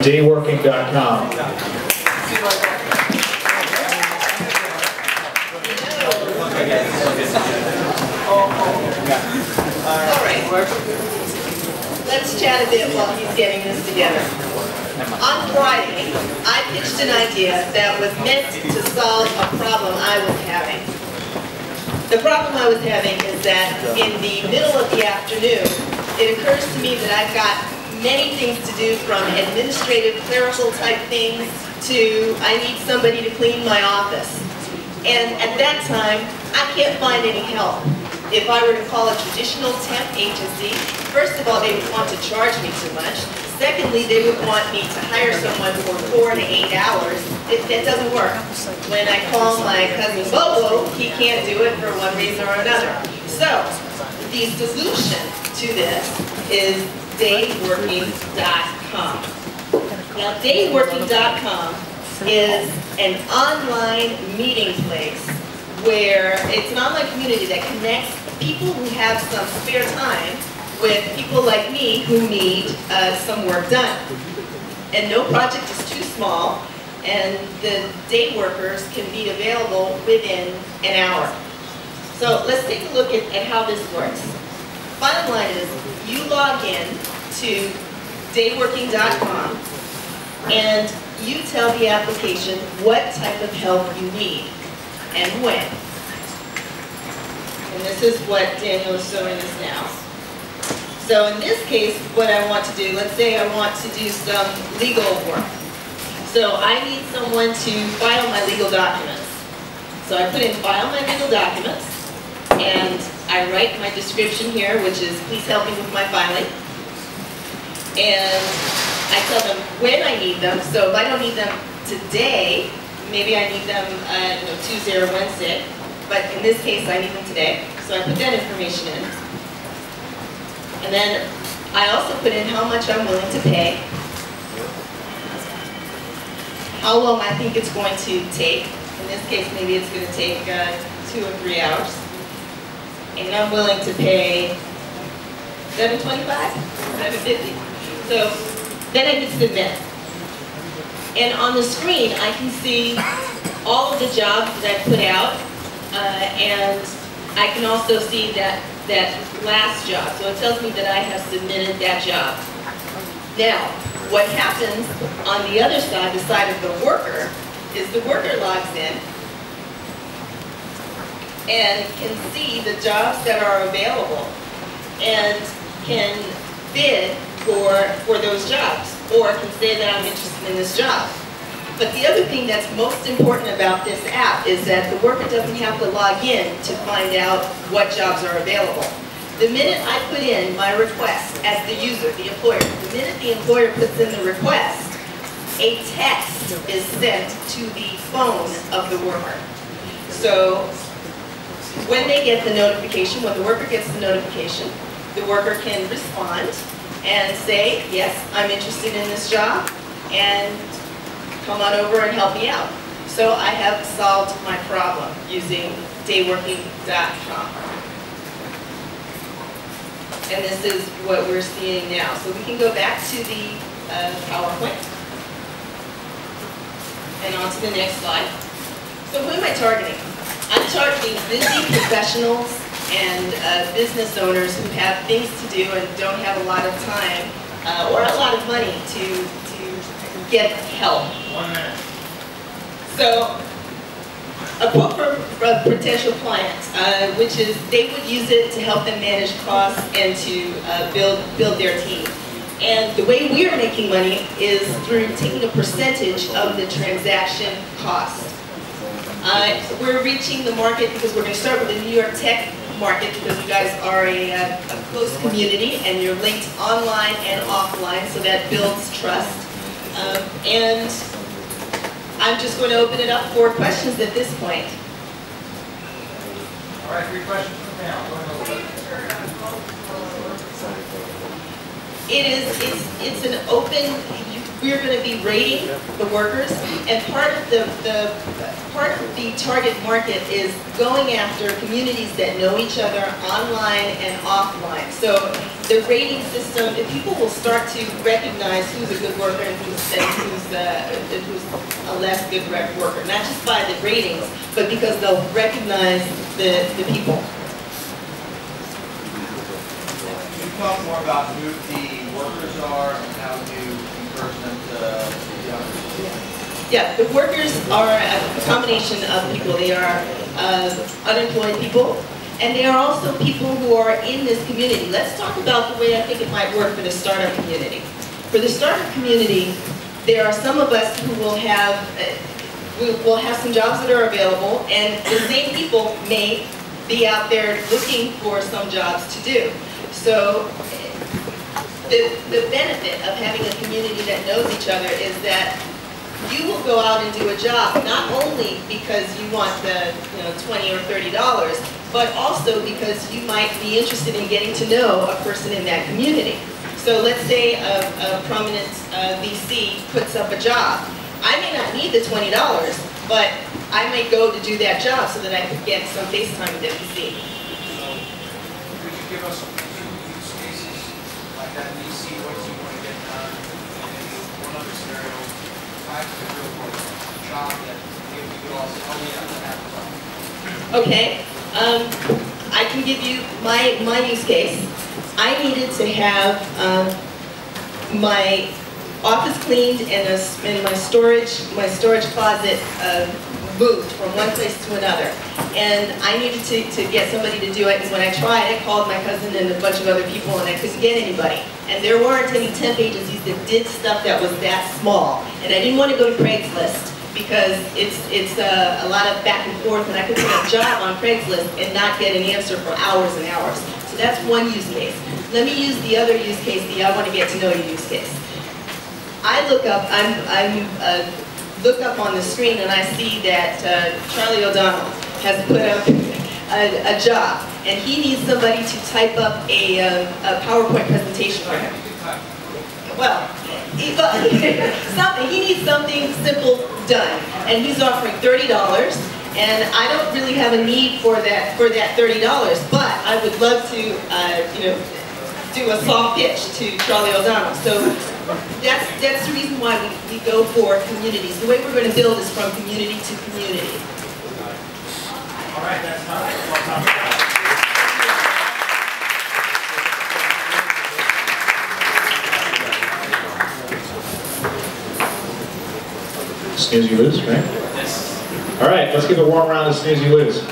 Dayworking.com. Alright, let's chat a bit while he's getting this together. On Friday, I pitched an idea that was meant to solve a problem I was having. The problem I was having is that in the middle of the afternoon, it occurs to me that I've got many things to do, from administrative, clerical type things to I need somebody to clean my office. And at that time, I can't find any help. If I were to call a traditional temp agency, first of all, they would want to charge me too much. Secondly, they would want me to hire someone for 4 to 8 hours. That doesn't work. When I call my cousin Bobo, he can't do it for one reason or another. So, the solution to this is Dayworking.com. Now, Dayworking.com is an online meeting place where it's an online community that connects people who have some spare time with people like me who need some work done. And no project is too small, and the day workers can be available within an hour. So let's take a look at how this works. Bottom line is, you log in to Dayworking.com and you tell the application what type of help you need and when. And this is what Daniel is showing us now. So in this case, what I want to do, let's say I want to do some legal work. So I need someone to file my legal documents. So I put in file my legal documents, and I write my description here, which is please help me with my filing. And I tell them when I need them. So if I don't need them today, maybe I need them Tuesday or Wednesday. But in this case, I need them today. So I put that information in. And then I also put in how much I'm willing to pay, how long I think it's going to take. In this case, maybe it's going to take 2 or 3 hours. And I'm willing to pay $7.25, $7.50. So then I hit submit. And on the screen, I can see all of the jobs that I put out, and I can also see that last job. So it tells me that I have submitted that job. Now, what happens on the other side, the side of the worker, is the worker logs in and can see the jobs that are available and can bid for those jobs, or can say that I'm interested in this job. But the other thing that's most important about this app is that the worker doesn't have to log in to find out what jobs are available. The minute I put in my request as the user, the employer, the minute the employer puts in the request, a text is sent to the phone of the worker. So when they get the notification, when the worker gets the notification, the worker can respond and say, yes, I'm interested in this job, and come on over and help me out. So I have solved my problem using Dayworking.com. And this is what we're seeing now. So we can go back to the PowerPoint and on to the next slide. So who am I targeting? I'm targeting busy professionals and business owners who have things to do and don't have a lot of time or a lot of money to get help. 1 minute. So, a quote from a potential client, which is they would use it to help them manage costs and to build their team. And the way we are making money is through taking a percentage of the transaction cost. We're reaching the market because we're going to start with the New York tech market, because you guys are a close community and you're linked online and offline, so that builds trust. And I'm just going to open it up for questions at this point. All right, 3 questions from now. It's an open, we're going to be rating the workers, and part of the target market is going after communities that know each other online and offline. So the rating system, if people will start to recognize who's a good worker and who's a less good worker, not just by the ratings, but because they'll recognize the people. Can you talk more about who the workers are and how you encourage them to be honest? Yeah, the workers are a combination of people. They are unemployed people, and they are also people who are in this community. Let's talk about the way I think it might work for the startup community. For the startup community, there are some of us who will have some jobs that are available, and the same people may be out there looking for some jobs to do. So the benefit of having a community that knows each other is that you will go out and do a job not only because you want the $20 or $30, but also because you might be interested in getting to know a person in that community. So let's say a prominent VC puts up a job. I may not need the $20, but I may go to do that job so that I could get some face time with the VC. Could you give us some use cases like that VC, what you want to get done, and maybe one other scenario, type of real work job that maybe we could also help you out to have fun? Okay, I can give you my use case. I needed to have my office cleaned and my storage closet moved from one place to another. And I needed to get somebody to do it, and when I tried, I called my cousin and a bunch of other people, and I couldn't get anybody. And there weren't any temp agencies that did stuff that was that small. And I didn't want to go to Craigslist, because it's a lot of back and forth, and I could put a job on Craigslist and not get an answer for hours and hours. So that's one use case. Let me use the other use case, the I want to get to know you use case. I look up, look up on the screen and I see that Charlie O'Donnell has put up a job, and he needs somebody to type up a PowerPoint presentation for him. Well, he needs something simple done, and he's offering $30, and I don't really have a need for that $30, but I would love to do a soft pitch to Charlie O'Donnell. So that's the reason why we go for communities. The way we're going to build is from community to community. All right, that's time. Snooze, you lose, right? Yes. All right, let's give a warm round of Snooze, you lose.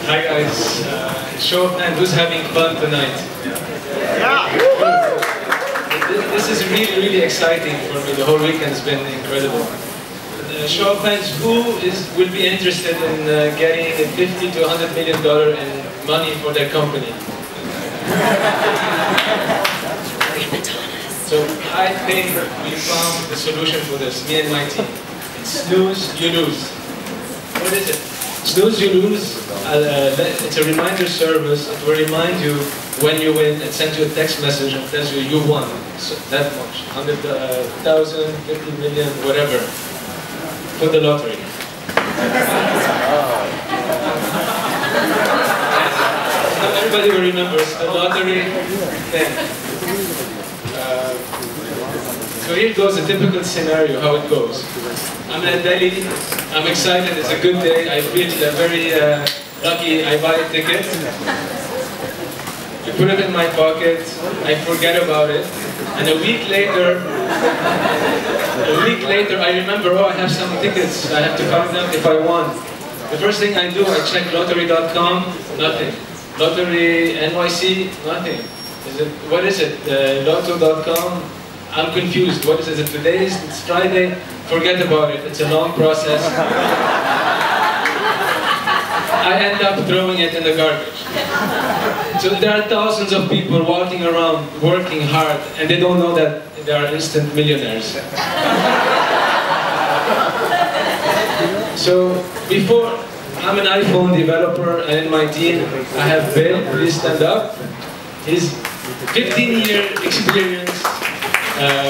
Hi guys, show of hands, who's having fun tonight? Yeah. This is really, really exciting for me. The whole weekend has been incredible. Show of hands, who will be interested in getting $50 to $100 million in money for their company? So I think we found the solution for this, me and my team. It's Snooze, you lose. What is it? Snooze, you lose. It's a reminder service. It will remind you when you win. It sends you a text message and tells you you won. So that much, 100,000, 50 million, whatever. For the lottery. Everybody remembers the lottery thing. So here goes a typical scenario, how it goes. I'm at Delhi, I'm excited, it's a good day, I feel very lucky, I buy a ticket. I put it in my pocket, I forget about it, and a week later, I remember, oh, I have some tickets, I have to find out if I won. The first thing I do, I check lottery.com, nothing. Lottery NYC, nothing. What is it? Lotto.com? I'm confused. What is it? Today it's Friday. Forget about it. It's a long process. I end up throwing it in the garbage. So there are thousands of people walking around, working hard, and they don't know that they are instant millionaires. So before, I'm an iPhone developer, and in my team, I have Bill. Please stand up. He's 15-year experience.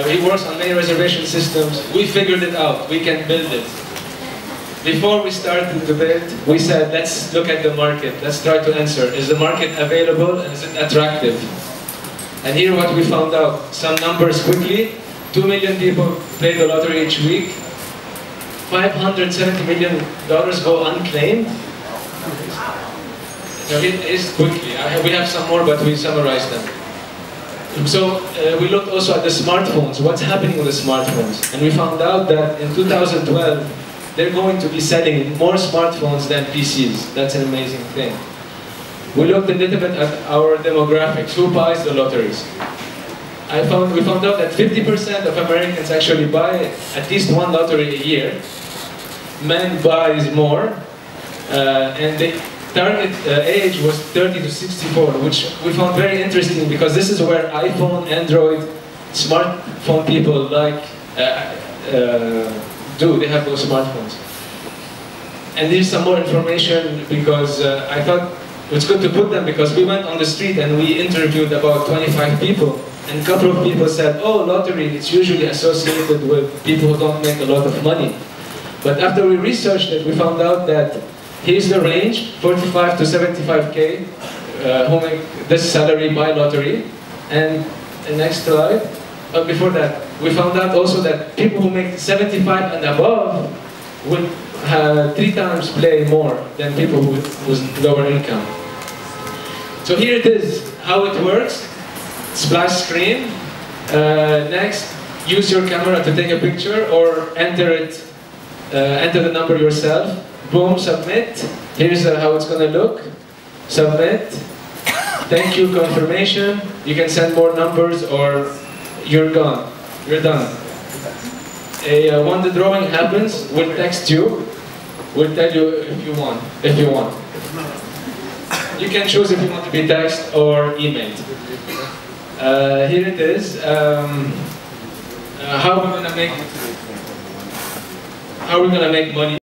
He works on main reservation systems. We figured it out. We can build it. Before we started the bid, we said, let's look at the market. Let's try to answer. Is the market available and is it attractive? And here what we found out. Some numbers quickly. 2 million people play the lottery each week. $570 million go unclaimed. So it is quickly. We have some more, but we summarized them. So we looked also at the smartphones. What's happening with the smartphones? And we found out that in 2012, they're going to be selling more smartphones than PCs. That's an amazing thing. We looked a little bit at our demographics. Who buys the lotteries? We found out that 50% of Americans actually buy at least one lottery a year. Men buys more, and the target age was 30 to 64, which we found very interesting because this is where iPhone, Android, smartphone people they have those smartphones. And here's some more information because I thought it's good to put them because we went on the street and we interviewed about 25 people. And a couple of people said, oh, lottery, it's usually associated with people who don't make a lot of money. But after we researched it, we found out that here's the range, 45 to 75K, who make this salary by lottery. And the next slide, before that, we found out also that people who make 75 and above would 3 times play more than people who's lower income. So here it is, how it works. Splash screen. Next, use your camera to take a picture or enter the number yourself. Boom, submit. Here's how it's going to look. Submit. Thank you, confirmation. You can send more numbers or you're gone. You're done. When the drawing happens, we'll text you. We'll tell you if you want. You can choose if you want to be text or emailed. Here it is. How are we gonna make money?